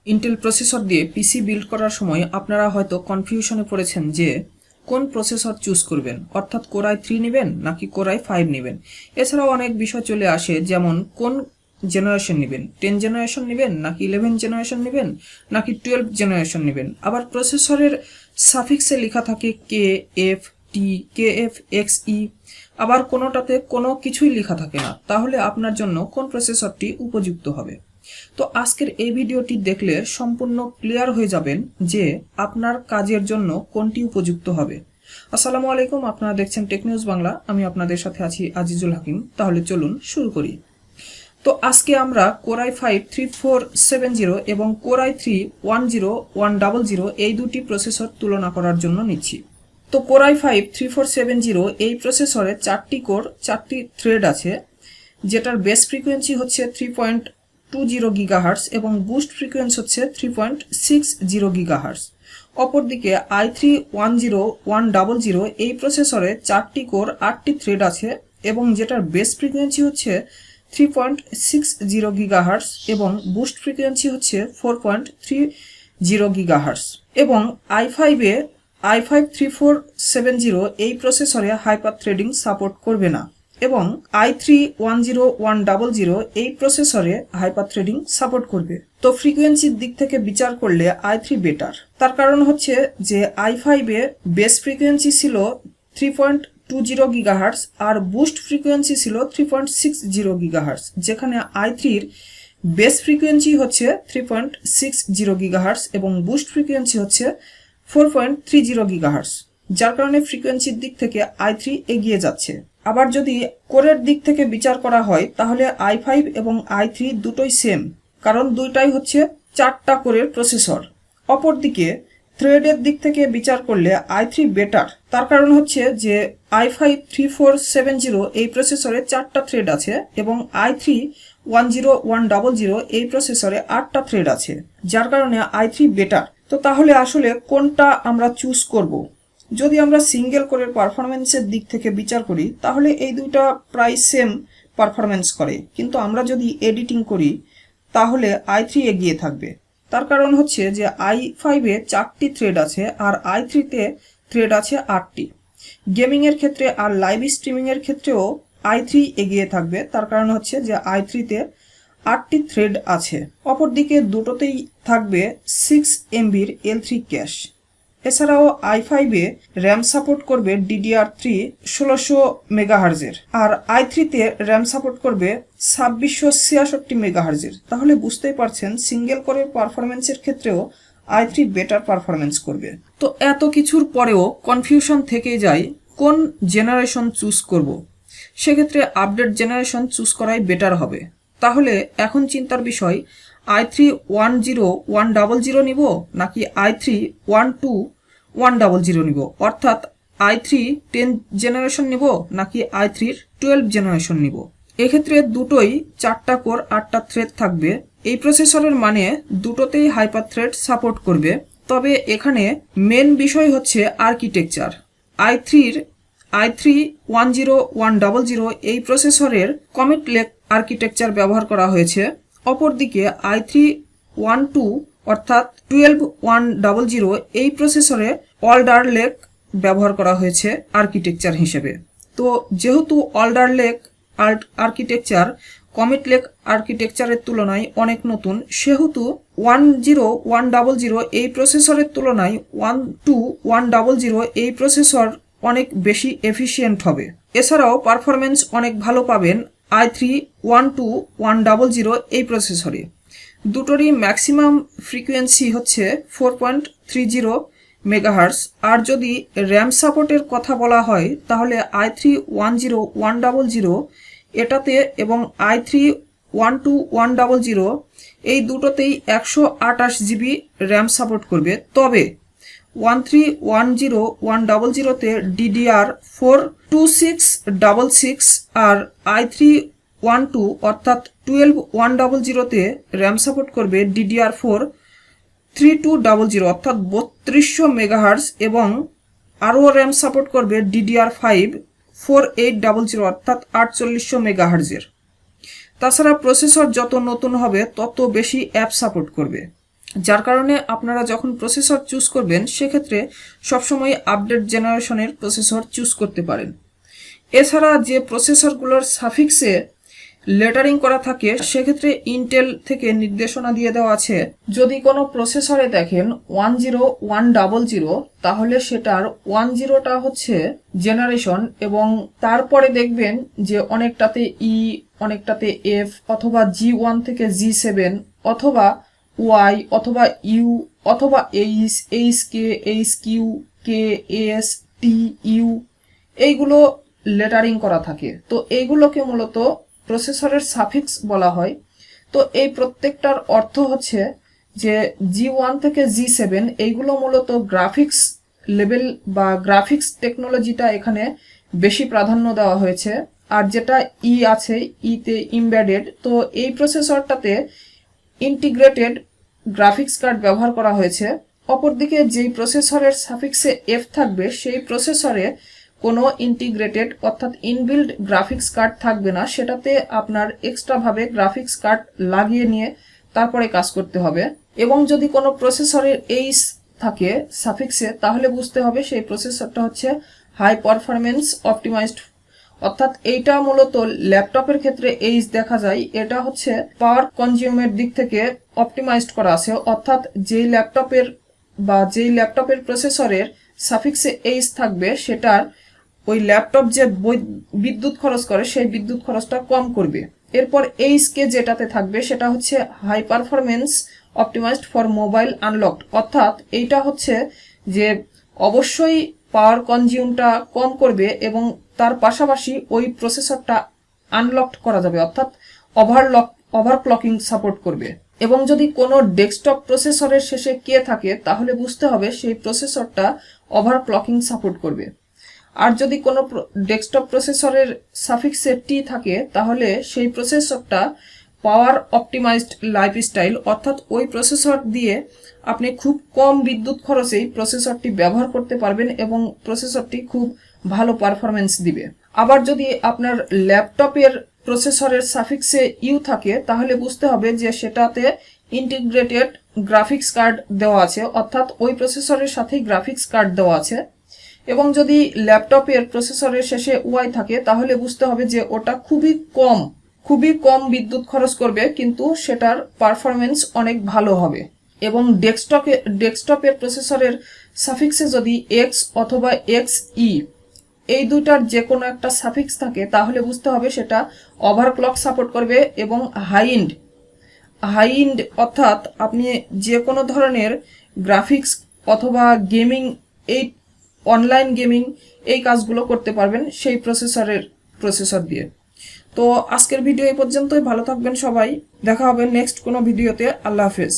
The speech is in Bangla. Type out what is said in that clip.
ইন্টেল প্রসেসর দিয়ে পিসি বিল্ড করার সময় আপনারা হয়তো কনফিউশনে পড়েছেন যে কোন প্রসেসর চুজ করবেন, অর্থাৎ কোর i3 নেবেন নাকি কোর i5 নেবেন। এছাড়াও অনেক বিষয় চলে আসে, যেমন কোন জেনারেশন নেবেন, 10 জেনারেশন নেবেন নাকি 11 জেনারেশন নেবেন নাকি 12 জেনারেশন নেবেন। আবার প্রসেসরের সাফিক্সে লেখা থাকে K F T, K F X E, আবার কোনোটাতে কোনো কিছুই লেখা থাকে না। তাহলে আপনার জন্য কোন প্রসেসরটি উপযুক্ত হবে? তো আজকের এই ভিডিওটি দেখলে সম্পূর্ণ ক্লিয়ার হয়ে যাবেন যে আপনার কাজের জন্য কোনটি উপযুক্ত হবে। আসসালামু আলাইকুম, আপনারা দেখছেন টেক নিউজ বাংলা, আমি আপনাদের সাথে আছি আজিজুল হাকিম। তাহলে চলুন শুরু করি। তো আজকে আমরা কোর i5 3470 এবং কোর i3 10100 এই দুটি প্রসেসর তুলনা করার জন্য নিচ্ছি। তো কোর i5 3470 এই প্রসেসরে 4টি কোর, 4টি থ্রেড আছে, যেটার বেস ফ্রিকোয়েন্সি হচ্ছে 3.20 গিগাহার্টজ এবং বুস্ট ফ্রিকোয়েন্সি হচ্ছে 3.60 গিগাহার্টজ। অপরদিকে i3 10100 এই প্রসেসরে 4টি কোর, 8টি থ্রেড আছে এবং যেটার বেস ফ্রিকোয়েন্সি হচ্ছে 3.60 গিগাহার্টজ এবং বুস্ট ফ্রিকোয়েন্সি হচ্ছে 4.30 গিগাহার্টজ। এবং i5 3470 এই প্রসেসরে হাইপার থ্রেডিং সাপোর্ট করবে না এবং i3 10100 এই প্রসেসরে হাইপার থ্রেডিং সাপোর্ট করবে। তো ফ্রিকোয়েন্সির দিক থেকে বিচার করলে i3 বেটার। তার কারণ হচ্ছে যে i5 এ বেস ফ্রিকোয়েন্সি ছিল 3.20 গিগাহার্টজ আর বুস্ট ফ্রিকোয়েন্সি ছিল 3.60 গিগাহার্টজ, যেখানে i3 এর বেস ফ্রিকোয়েন্সি হচ্ছে 3.60 গিগাহার্টজ এবং বুস্ট ফ্রিকোয়েন্সি হচ্ছে 4.30 গিগাহার্টজ, যার কারণে ফ্রিকোয়েন্সির দিক থেকে i3 এগিয়ে যাচ্ছে। আবার যদি কোরের দিক থেকে বিচার করা হয় তাহলে i5 এবং i3 দুটোই সেম, কারণ দুইটাই হচ্ছে 4টা কোরের প্রসেসর। অপরদিকে থ্রেডের দিক থেকে বিচার করলে i3 বেটার। তার কারণ হচ্ছে যে i5 3470 এই প্রসেসরে 4টা থ্রেড আছে এবং i3 10100 এই প্রসেসরে 8টা থ্রেড আছে, যার কারণে i3 বেটার। তো তাহলে আসলে কোনটা আমরা চুজ করব? যদি আমরা সিঙ্গেল কোরের পারফরমেন্সের দিক থেকে বিচার করি তাহলে এই দুইটা প্রায় সেম পারফরমেন্স করে, কিন্তু আমরা যদি এডিটিং করি তাহলে i3 এগিয়ে থাকবে। তার কারণ হচ্ছে যে i5 এ 4টি থ্রেড আছে আর i3 তে থ্রেড আছে 8টি। গেমিং এর ক্ষেত্রে আর লাইভ স্ট্রিমিং এর ক্ষেত্রেও i3 এগিয়ে থাকবে, তার কারণ হচ্ছে যে i3 তে 8টি থ্রেড আছে। অপরদিকে দুটোতেই থাকবে 6 MB L3 ক্যাশ। এছাড়াও i5 এ র্যাম সাপোর্ট করবে DDR3 1600 মেগাহার্জের আর i3 তে র্যাম সাপোর্ট করবে 2666 মেগাহার্জের। তাহলে বুঝতেই পারছেন সিঙ্গেল কোরের পারফরমেন্সের ক্ষেত্রেও i3 বেটার পারফরমেন্স করবে। তো এত কিছুর পরেও কনফিউশন থেকে যায় কোন জেনারেশন চুজ করব। সেক্ষেত্রে আপডেট জেনারেশন চুজ করাই বেটার হবে। তাহলে এখন চিন্তার বিষয় i3 10100 নিব নাকি i3 12100 নিব, অর্থাৎ i3 10 জেনারেশন নিব নাকি i3 12 জেনারেশন নিব। এক্ষেত্রে দুটোই 4টা কোর, 8টা থ্রেড থাকবে। এই প্রসেসরের মানে দুটোতেই হাইপার থ্রেড সাপোর্ট করবে। তবে এখানে মেন বিষয় হচ্ছে আর্কিটেকচার। i3 10100 এই প্রসেসরের কমেট লেক আর্কিটেকচার ব্যবহার করা হয়েছে। অপরদিকে i3 12 অর্থাৎ 12100 এই প্রসেসরে অলডার লেক ব্যবহার করা হয়েছে আর্কিটেকচার হিসেবে। তো যেহেতু older lake architecture comet lake আর্কিটেকচারের তুলনায় অনেক নতুন, সেহেতু 10100 এই প্রসেসরের তুলনায় 12100 এই প্রসেসর অনেক বেশি এফিশিয়েন্ট হবে। এছাড়াও পারফরমেন্স অনেক ভালো পাবেন i3 12100 এই প্রসেসরে। দুটোরই ম্যাক্সিমাম ফ্রিকোয়েন্সি হচ্ছে 4.30 মেগাহার্টজ। আর যদি র্যাম সাপোর্টের কথা বলা হয় তাহলে i3 10100 এটাতে এবং i3 12100 এই দুটোতেই 128 GB র্যাম সাপোর্ট করবে। তবে 1310100 তে DDR4 2666 আর i3 12 অর্থাৎ 12100 তে র্যাম সাপোর্ট করবে DDR4 3200 অর্থাৎ 3200 মেগাহার্টজ এবং আরও র্যাম সাপোর্ট করবে DDR5 4800 অর্থাৎ 4800 মেগাহার্জের। তাছাড়া প্রসেসর যত নতুন হবে তত বেশি অ্যাপ সাপোর্ট করবে। যার কারণে আপনারা যখন প্রসেসর চুজ করবেন সেক্ষেত্রে সবসময় আপডেট জেনারেশনের প্রসেসর চুজ করতে পারেন। এছাড়া যে প্রসেসরগুলোর সাফিক্সে লেটারিং করা থাকে সেক্ষেত্রে ইন্টেল থেকে নির্দেশনা দিয়ে দেওয়া আছে, যদি কোনো প্রসেসরে দেখেন 10100 তাহলে সেটার 10টা হচ্ছে জেনারেশন, এবং তারপরে দেখবেন যে অনেকটাতে ই, অনেকটাতে এফ, অথবা G1 থেকে G7, অথবা ওয়াই, অথবা ইউ, অথবা H K, H Q, K S, T U, এইগুলো লেটারিং করা থাকে। তো এইগুলোকে মূলত প্রসেসরের সাফিক্স বলা হয়। তো এই প্রত্যেকটার অর্থ হচ্ছে যে G1 থেকে G7 এইগুলো মূলত গ্রাফিক্স লেভেল বা গ্রাফিক্স টেকনোলজিটা এখানে বেশি প্রাধান্য দেওয়া হয়েছে। আর যেটা ই আছে, ইতে ইমবেডেড, তো এই প্রসেসরটাতে ইন্টিগ্রেটেড গ্রাফিক্স কার্ড ব্যবহার করা হয়েছে। অপরদিকে যেই প্রসেসরের সাফিক্সে এফ থাকবে সেই প্রসেসরে কোনো ইন্টিগ্রেটেড অর্থাৎ ইনবিল্ড গ্রাফিক্স কার্ড থাকবে না, সেটাতে আপনার এক্সট্রাভাবে গ্রাফিক্স কার্ড লাগিয়ে নিয়ে তারপরে কাজ করতে হবে। এবং যদি কোনো প্রসেসরের এইচ থাকে সাফিক্সে তাহলে বুঝতে হবে সেই প্রসেসরটা হচ্ছে হাই পারফরমেন্স অপটিমাইজড, অর্থাৎ এইটা মূলত ল্যাপটপের ক্ষেত্রে এইচ দেখা যায়, এটা হচ্ছে পাওয়ার কনজিউমের দিক থেকে অপটিমাইজড করা আছে, অর্থাৎ যেই ল্যাপটপের প্রসেসরের সাফিক্সে এইচ থাকবে সেটার ওই ল্যাপটপ যে বিদ্যুৎ খরচ করে সেই বিদ্যুৎ খরচটা কম করবে। এরপর এইচ কে যেটাতে থাকবে সেটা হচ্ছে high performance optimized for mobile unlocked, অর্থাৎ এইটা হচ্ছে যে অবশ্যই পাওয়ার কনজিউমটা কম করবে এবং তার পাশাপাশি ওই প্রসেসরটা আনলকড করা যাবে, অর্থাৎ ওভারক্লকিং সাপোর্ট করবে। এবং যদি কোনো ডেস্কটপ প্রসেসরের শেষে কে থাকে তাহলে বুঝতে হবে সেই প্রসেসরটা ওভারক্লকিং সাপোর্ট করবে। আর যদি কোনো ডেস্কটপ প্রসেসরের সাফিক্সে টি থাকে তাহলে সেই প্রসেসরটা পাওয়ার অপটিমাইজড লাইফস্টাইল, অর্থাৎ ওই প্রসেসর দিয়ে আপনি খুব কম বিদ্যুৎ খরচেই প্রসেসরটি ব্যবহার করতে পারবেন এবং প্রসেসরটি খুব ভালো পারফরমেন্স দিবে। আবার যদি আপনার ল্যাপটপের প্রসেসরের সাফিক্সে ইউ থাকে তাহলে বুঝতে হবে যে সেটাতে ইন্টিগ্রেটেড গ্রাফিক্স কার্ড দেওয়া আছে, অর্থাৎ ওই প্রসেসরের সাথেই গ্রাফিক্স কার্ড দেওয়া আছে। এবং যদি ল্যাপটপের প্রসেসরের শেষে ওয়াই থাকে তাহলে বুঝতে হবে যে ওটা খুবই কম বিদ্যুৎ খরচ করবে কিন্তু সেটার পারফরমেন্স অনেক ভালো হবে। এবং ডেস্কটপের প্রসেসরের সাফিক্সে যদি এক্স অথবা এক্স ই এই দুইটার যে কোনো একটা সাফিক্স থাকে তাহলে বুঝতে হবে সেটা ওভারক্লক সাপোর্ট করবে এবং হাই এন্ড অর্থাৎ আপনি যে কোনো ধরনের গ্রাফিক্স অথবা গেমিং, এই অনলাইন গেমিং এই কাজগুলো করতে পারবেন সেই প্রসেসর দিয়ে। তো আজকের ভিডিও এই পর্যন্তই, ভালো থাকবেন সবাই, দেখা হবে নেক্সট কোনো ভিডিওতে। আল্লাহ হাফেজ।